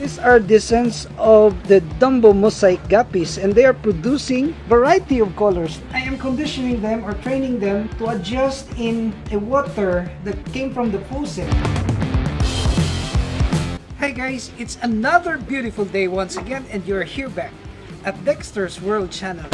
These are descents of the Dumbo mosaic guppies, and they are producing variety of colors. I am conditioning them or training them to adjust in a water that came from the faucet. Hi guys, it's another beautiful day once again, and you're here back at Dexter's World Channel.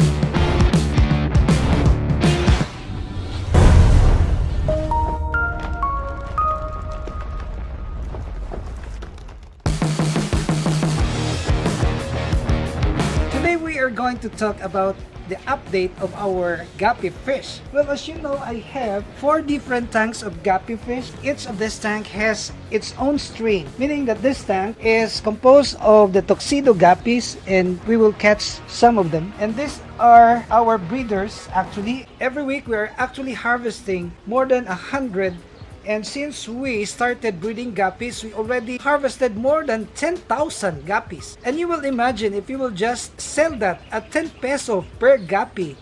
Today we are going to talk about the update of our Guppy fish. Well, as you know, I have 4 different tanks of Guppy fish. Each of this tank has its own strain, meaning that this tank is composed of the tuxedo Guppies, and we will catch some of them. And these are our breeders actually. Every week we are actually harvesting more than 100. And since we started breeding guppies, we already harvested more than 10,000 guppies. And you will imagine if you will just sell that at 10 peso per guppy,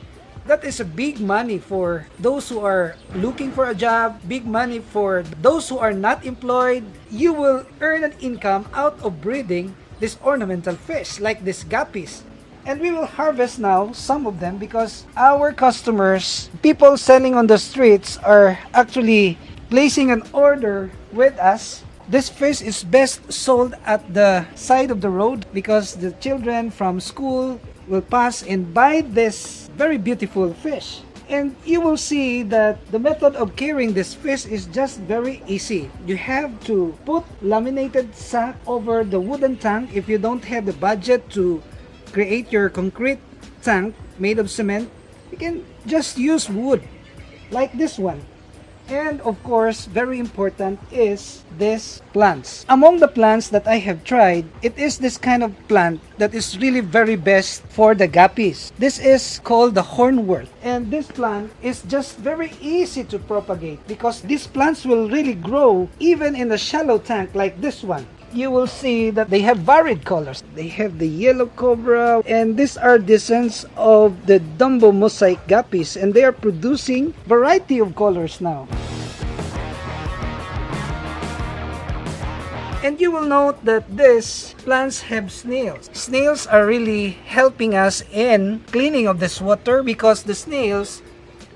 that is a big money for those who are looking for a job, big money for those who are not employed. You will earn an income out of breeding this ornamental fish like these guppies. And we will harvest now some of them because our customers, people selling on the streets, are actually placing an order with us. This fish is best sold at the side of the road because the children from school will pass and buy this very beautiful fish. And you will see that the method of carrying this fish is just very easy. You have to put laminated sack over the wooden tank if you don't have the budget to create your concrete tank made of cement. You can just use wood like this one. And of course, very important is this plants. Among the plants that I have tried, it is this kind of plant that is really very best for the guppies. This is called the hornwort. And this plant is just very easy to propagate because these plants will really grow even in a shallow tank like this one. You will see that they have varied colors. They have the yellow cobra, and these are descents of the Dumbo mosaic guppies, and they are producing variety of colors now. And you will note that these plants have snails. Snails are really helping us in cleaning of this water because the snails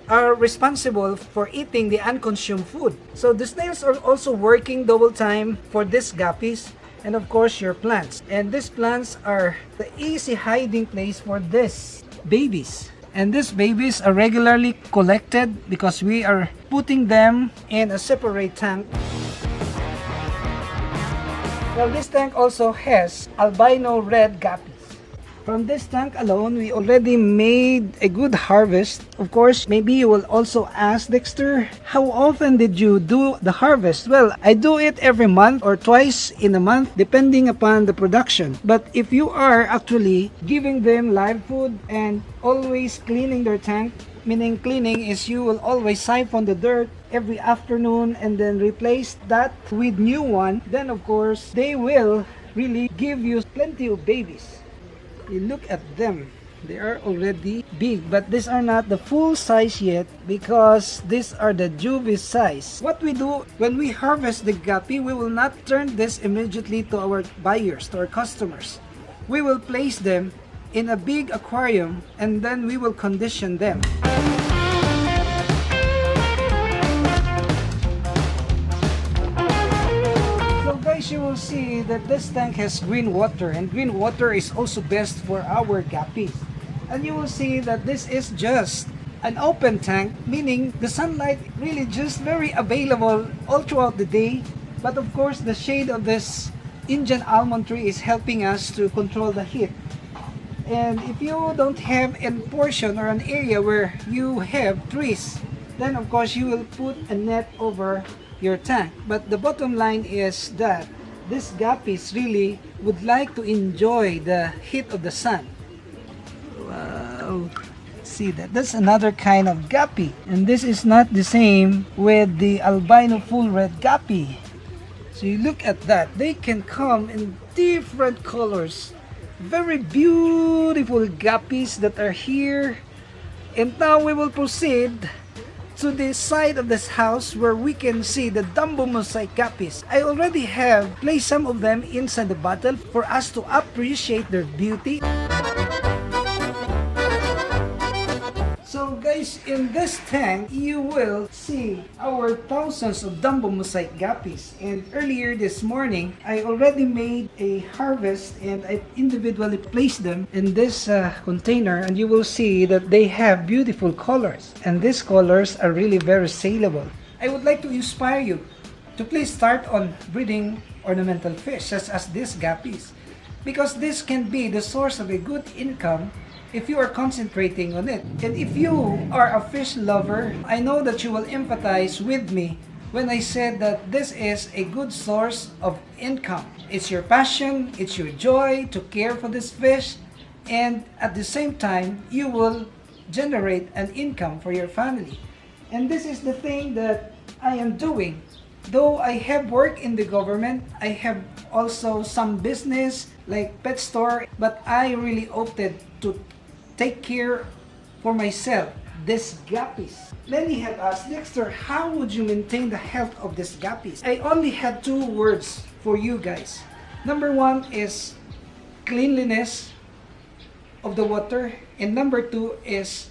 are responsible for eating the unconsumed food. So the snails are also working double time for these guppies, and of course your plants. And these plants are the easy hiding place for these babies. And these babies are regularly collected because we are putting them in a separate tank. Well, this tank also has albino red guppies. From this tank alone, we already made a good harvest. Of course, maybe you will also ask, Dexter, how often did you do the harvest? Well, I do it every month or twice in a month, depending upon the production. But if you are actually giving them live food and always cleaning their tank, meaning cleaning is you will always siphon the dirt every afternoon and then replace that with new one, then of course, they will really give you plenty of babies. You look at them, they are already big, but these are not the full size yet because these are the juvie size. What we do when we harvest the guppy, we will not turn this immediately to our buyers, to our customers. We will place them in a big aquarium and then we will condition them. You will see that this tank has green water, and green water is also best for our guppies. And you will see that this is just an open tank, meaning the sunlight really just very available all throughout the day. But of course the shade of this Indian almond tree is helping us to control the heat. And if you don't have a portion or an area where you have trees, then of course you will put a net over your tank. But the bottom line is that these guppies really would like to enjoy the heat of the sun. Wow, see that? That's another kind of guppy, and this is not the same with the albino full red guppy. So you look at that, they can come in different colors. Very beautiful guppies that are here. And now we will proceed to the side of this house where we can see the Dumbo mosaic guppies. I already have placed some of them inside the bottle for us to appreciate their beauty. So guys, in this tank, you will see our thousands of Dumbo mosaic guppies. And earlier this morning, I already made a harvest and I individually placed them in this container. And you will see that they have beautiful colors. And these colors are really very saleable. I would like to inspire you to please start on breeding ornamental fish such as these guppies. Because this can be the source of a good income if you are concentrating on it. And if you are a fish lover, I know that you will empathize with me when I said that this is a good source of income. It's your passion, it's your joy to care for this fish, and at the same time, you will generate an income for your family. And this is the thing that I am doing. Though I have work in the government, I have also some business like pet store, but I really opted to take care for myself, these guppies. Many have asked, Dexter, how would you maintain the health of these guppies? I only have 2 words for you guys. Number 1 is cleanliness of the water, and number 2 is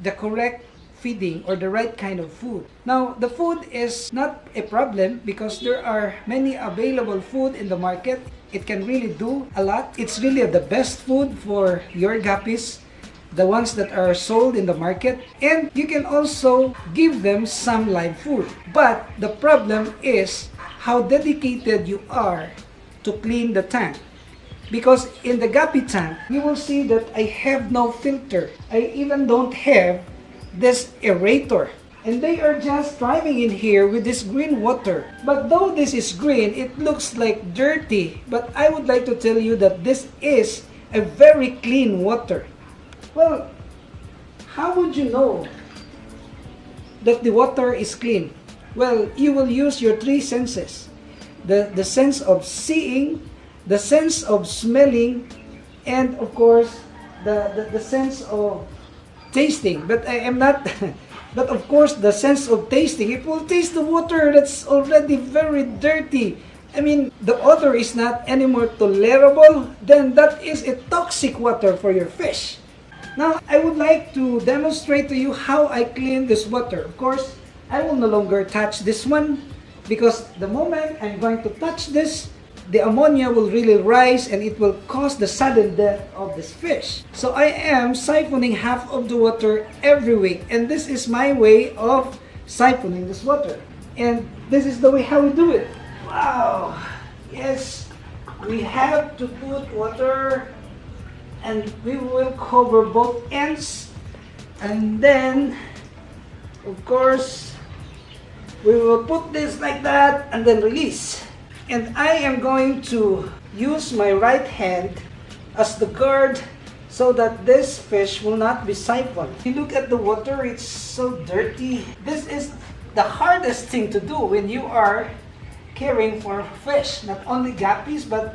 the correct feeding or the right kind of food. Now, the food is not a problem because there are many available food in the market. It can really do a lot. It's really the best food for your guppies, the ones that are sold in the market. And you can also give them some live food. But the problem is how dedicated you are to clean the tank. Because in the guppy tank, you will see that I have no filter. I even don't have this aerator. And they are just driving in here with this green water. But though this is green, it looks like dirty. But I would like to tell you that this is a very clean water. Well, how would you know that the water is clean? Well, you will use your 3 senses. The sense of seeing, the sense of smelling, and of course, the sense of tasting. But I am not... But of course, the sense of tasting, if we'll taste the water that's already very dirty, I mean, the odor is not anymore tolerable, then that is a toxic water for your fish. Now, I would like to demonstrate to you how I clean this water. Of course, I will no longer touch this one because the moment I'm going to touch this, the ammonia will really rise and it will cause the sudden death of this fish. So I am siphoning half of the water every week, and this is my way of siphoning this water. And this is the way how we do it. Wow! Yes, we have to put water and we will cover both ends, and then of course we will put this like that and then release. And I am going to use my right hand as the guard so that this fish will not be siphoned. You look at the water, it's so dirty. This is the hardest thing to do when you are caring for fish. Not only guppies, but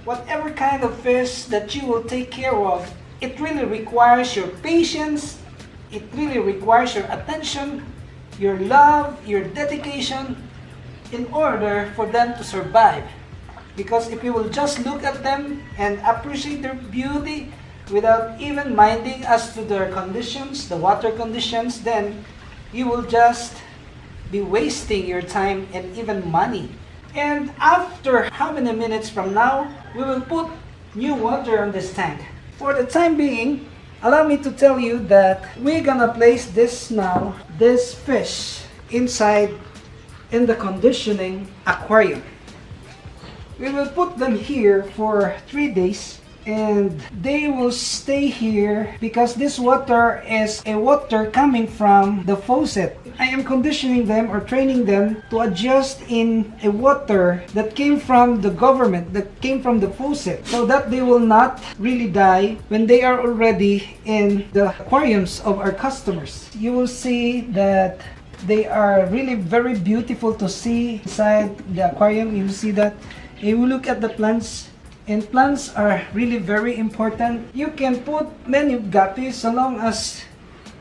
whatever kind of fish that you will take care of. It really requires your patience. It really requires your attention, your love, your dedication, in order for them to survive. Because if you will just look at them and appreciate their beauty without even minding as to their conditions, the water conditions, then you will just be wasting your time and even money. And after how many minutes from now, we will put new water on this tank. For the time being, allow me to tell you that we're gonna place this now, this fish, inside in the conditioning aquarium. We will put them here for 3 days and they will stay here because this water is a water coming from the faucet. I am conditioning them or training them to adjust in a water that came from the government, that came from the faucet, so that they will not really die when they are already in the aquariums of our customers. You will see that they are really very beautiful to see inside the aquarium. You will see that. You will look at the plants, and plants are really very important. You can put many guppies so long as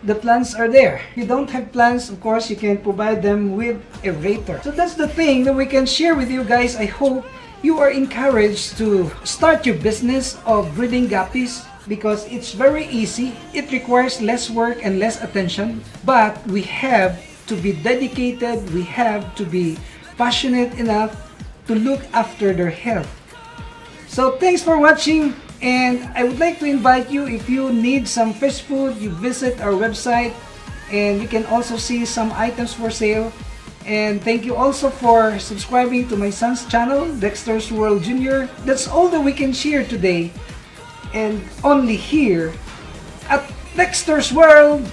the plants are there. You don't have plants, of course, you can provide them with aerator. So that's the thing that we can share with you guys. I hope you are encouraged to start your business of breeding guppies because it's very easy. It requires less work and less attention, but we have to be dedicated, we have to be passionate enough to look after their health. So thanks for watching, and I would like to invite you, if you need some fish food, you visit our website and you can also see some items for sale. And thank you also for subscribing to my son's channel, Dexter's World Jr. That's all that we can share today, and only here at Dexter's World.